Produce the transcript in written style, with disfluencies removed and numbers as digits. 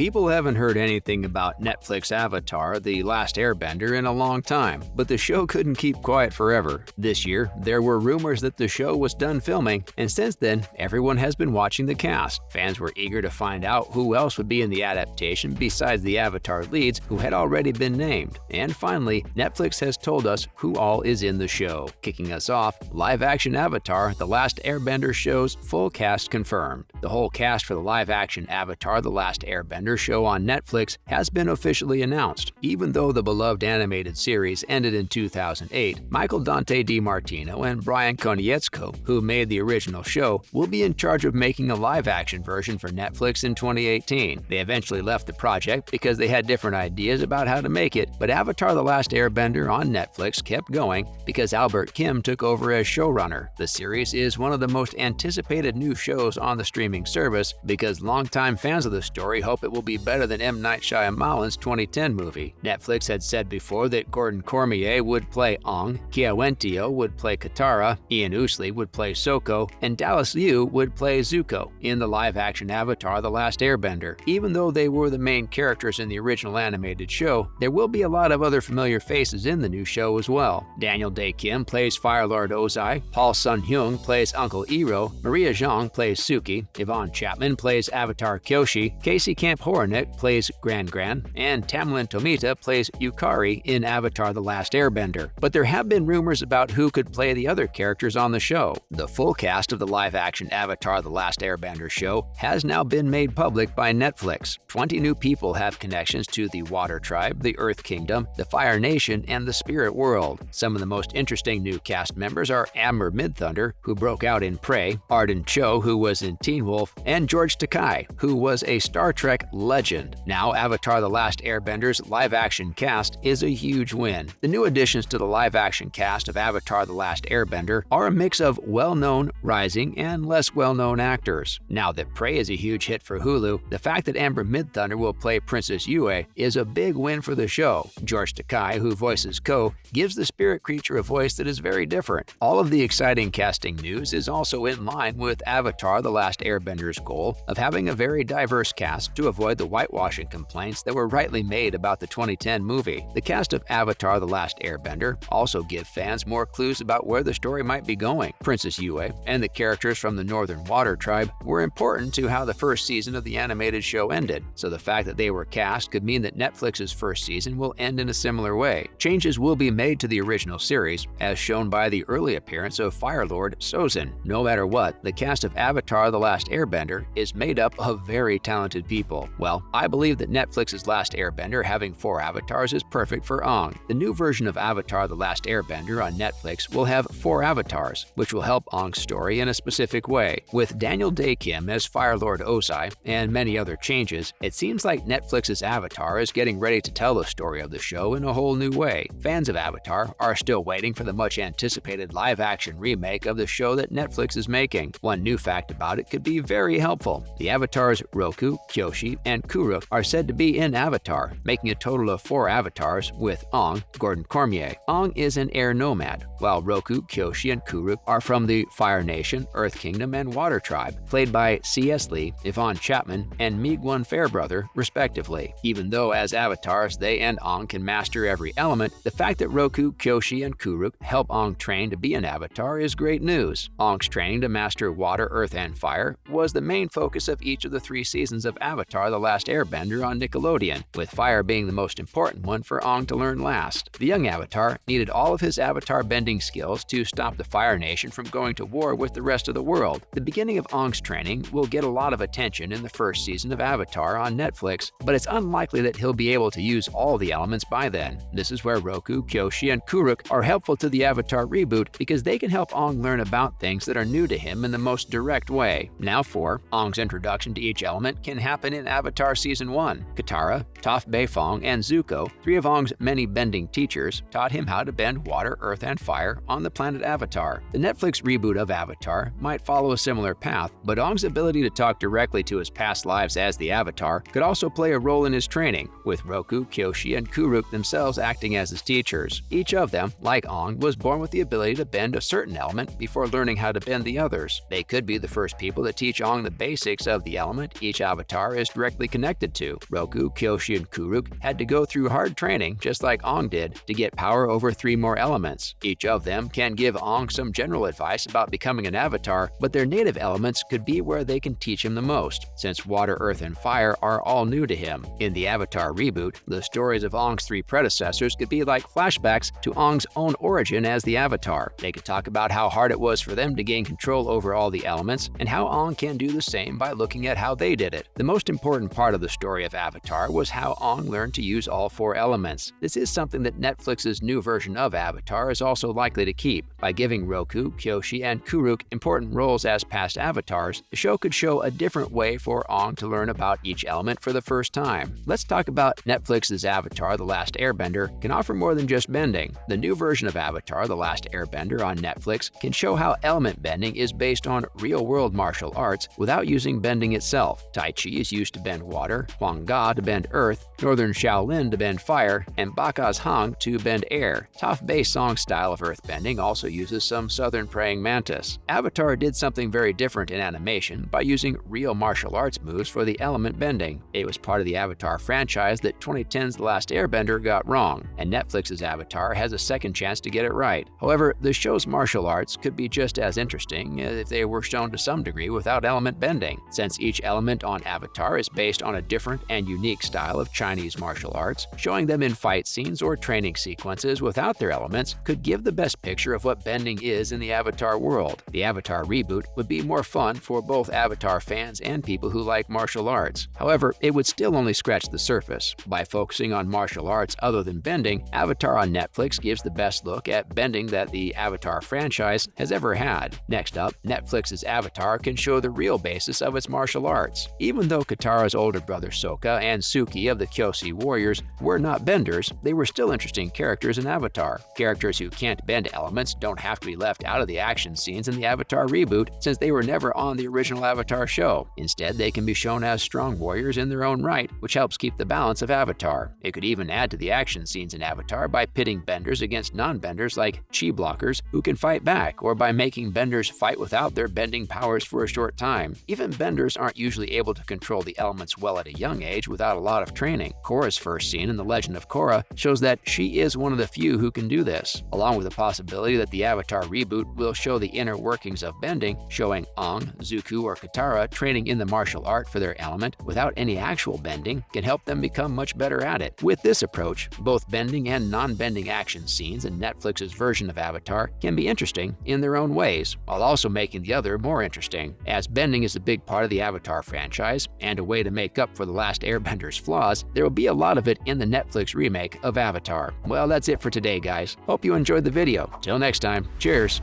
People haven't heard anything about Netflix Avatar: The Last Airbender in a long time, but the show couldn't keep quiet forever. This year, there were rumors that the show was done filming, and since then, everyone has been watching the cast. Fans were eager to find out who else would be in the adaptation besides the Avatar leads who had already been named. And finally, Netflix has told us who all is in the show. Kicking us off, live-action Avatar: The Last Airbender show's full cast confirmed. The whole cast for the live-action Avatar: The Last Airbender show on Netflix has been officially announced. Even though the beloved animated series ended in 2008, Michael Dante DiMartino and Brian Konietzko, who made the original show, will be in charge of making a live-action version for Netflix in 2018. They eventually left the project because they had different ideas about how to make it, but Avatar: The Last Airbender on Netflix kept going because Albert Kim took over as showrunner. The series is one of the most anticipated new shows on the streaming service because longtime fans of the story hope it will be better than M. Night Shyamalan's 2010 movie. Netflix had said before that Gordon Cormier would play Ong, Kia Waititi would play Katara, Ian Ousley would play Soko, and Dallas Liu would play Zuko in the live-action Avatar: The Last Airbender. Even though they were the main characters in the original animated show, there will be a lot of other familiar faces in the new show as well. Daniel Dae Kim plays Fire Lord Ozai, Paul Sun-hyung plays Uncle Iroh, Maria Zhang plays Suki, Yvonne Chapman plays Avatar Kyoshi, Casey Camp Hornick plays Gran Gran, and Tamlin Tomita plays Yukari in Avatar: The Last Airbender. But there have been rumors about who could play the other characters on the show. The full cast of the live-action Avatar: The Last Airbender show has now been made public by Netflix. 20 new people have connections to the Water Tribe, the Earth Kingdom, the Fire Nation, and the Spirit World. Some of the most interesting new cast members are Amber Midthunder, who broke out in Prey, Arden Cho, who was in Teen Wolf, and George Takei, who was a Star Trek legend. Now, Avatar: The Last Airbender's live-action cast is a huge win. The new additions to the live-action cast of Avatar: The Last Airbender are a mix of well-known, rising, and less well-known actors. Now that Prey is a huge hit for Hulu, the fact that Amber Midthunder will play Princess Yue is a big win for the show. George Takei, who voices Ko, gives the spirit creature a voice that is very different. All of the exciting casting news is also in line with Avatar: The Last Airbender's goal of having a very diverse cast to avoid the whitewashing complaints that were rightly made about the 2010 movie. The cast of Avatar: The Last Airbender also give fans more clues about where the story might be going. Princess Yue and the characters from the Northern Water Tribe were important to how the first season of the animated show ended, so the fact that they were cast could mean that Netflix's first season will end in a similar way. Changes will be made to the original series, as shown by the early appearance of Fire Lord Sozin. No matter what, the cast of Avatar: The Last Airbender is made up of very talented people. Well, I believe that Netflix's Last Airbender having 4 avatars is perfect for Aang. The new version of Avatar: The Last Airbender on Netflix will have 4 avatars, which will help Aang's story in a specific way. With Daniel Dae Kim as Fire Lord Ozai and many other changes, it seems like Netflix's Avatar is getting ready to tell the story of the show in a whole new way. Fans of Avatar are still waiting for the much-anticipated live-action remake of the show that Netflix is making. One new fact about it could be very helpful. The avatars Roku, Kyoshi, and Kuruk are said to be in Avatar, making a total of 4 avatars with Aang, Gordon Cormier. Aang is an air nomad, while Roku, Kyoshi, and Kuruk are from the Fire Nation, Earth Kingdom, and Water Tribe, played by C.S. Lee, Yvonne Chapman, and Meegwon Fairbrother, respectively. Even though as avatars they and Aang can master every element, the fact that Roku, Kyoshi, and Kuruk help Aang train to be an avatar is great news. Aang's training to master water, earth, and fire was the main focus of each of the 3 seasons of Avatar: The Last Airbender on Nickelodeon, with fire being the most important one for Aang to learn last. The young avatar needed all of his avatar bending skills to stop the Fire Nation from going to war with the rest of the world. The beginning of Aang's training will get a lot of attention in the first season of Avatar on Netflix, but it's unlikely that he'll be able to use all the elements by then. This is where Roku, Kyoshi, and Kuruk are helpful to the Avatar reboot because they can help Aang learn about things that are new to him in the most direct way. Now for Aang's introduction to each element can happen in Avatar Season 1. Katara, Toph Beifong, and Zuko, 3 of Aang's many bending teachers, taught him how to bend water, earth, and fire on the planet Avatar. The Netflix reboot of Avatar might follow a similar path, but Aang's ability to talk directly to his past lives as the Avatar could also play a role in his training, with Roku, Kyoshi, and Kuruk themselves acting as his teachers. Each of them, like Aang, was born with the ability to bend a certain element before learning how to bend the others. They could be the first people to teach Aang the basics of the element each avatar is directed directly connected to. Roku, Kyoshi, and Kuruk had to go through hard training, just like Aang did, to get power over 3 more elements. Each of them can give Aang some general advice about becoming an avatar, but their native elements could be where they can teach him the most, since water, earth, and fire are all new to him. In the Avatar reboot, the stories of Aang's 3 predecessors could be like flashbacks to Aang's own origin as the Avatar. They could talk about how hard it was for them to gain control over all the elements, and how Aang can do the same by looking at how they did it. The most important part of the story of Avatar was how Aang learned to use all 4 elements. This is something that Netflix's new version of Avatar is also likely to keep. By giving Roku, Kyoshi, and Kuruk important roles as past avatars, the show could show a different way for Aang to learn about each element for the first time. Let's talk about Netflix's Avatar: The Last Airbender can offer more than just bending. The new version of Avatar: The Last Airbender on Netflix can show how element bending is based on real-world martial arts without using bending itself. Tai Chi is used to bend water, Huang Ga to bend earth, Northern Shaolin to bend fire, and Baka's Hang to bend air. Toph Bay Song's style of earthbending also uses some southern praying mantis. Avatar did something very different in animation by using real martial arts moves for the element bending. It was part of the Avatar franchise that 2010's The Last Airbender got wrong, and Netflix's Avatar has a second chance to get it right. However, the show's martial arts could be just as interesting if they were shown to some degree without element bending, since each element on Avatar is based on a different and unique style of Chinese martial arts. Showing them in fight scenes or training sequences without their elements could give the best picture of what bending is in the Avatar world. The Avatar reboot would be more fun for both Avatar fans and people who like martial arts. However, it would still only scratch the surface. By focusing on martial arts other than bending, Avatar on Netflix gives the best look at bending that the Avatar franchise has ever had. Next up, Netflix's Avatar can show the real basis of its martial arts. Even though Katara's older brother Sokka and Suki of the Kyoshi Warriors were not benders, they were still interesting characters in Avatar. Characters who can't bend elements don't have to be left out of the action scenes in the Avatar reboot, since they were never on the original Avatar show. Instead, they can be shown as strong warriors in their own right, which helps keep the balance of Avatar. It could even add to the action scenes in Avatar by pitting benders against non-benders like chi blockers who can fight back, or by making benders fight without their bending powers for a short time. Even benders aren't usually able to control the elements well at a young age without a lot of training. Korra's first scene in The Legend of Korra shows that she is one of the few who can do this, along with the possibility that the Avatar reboot will show the inner workings of bending, showing Aang, Zuko, or Katara training in the martial art for their element without any actual bending can help them become much better at it. With this approach, both bending and non-bending action scenes in Netflix's version of Avatar can be interesting in their own ways, while also making the other more interesting. As bending is a big part of the Avatar franchise, and a way to make up for The Last Airbender's flaws, there will be a lot of it in the Netflix remake of Avatar. Well, that's it for today, guys. Hope you enjoyed the video. Till next time, cheers!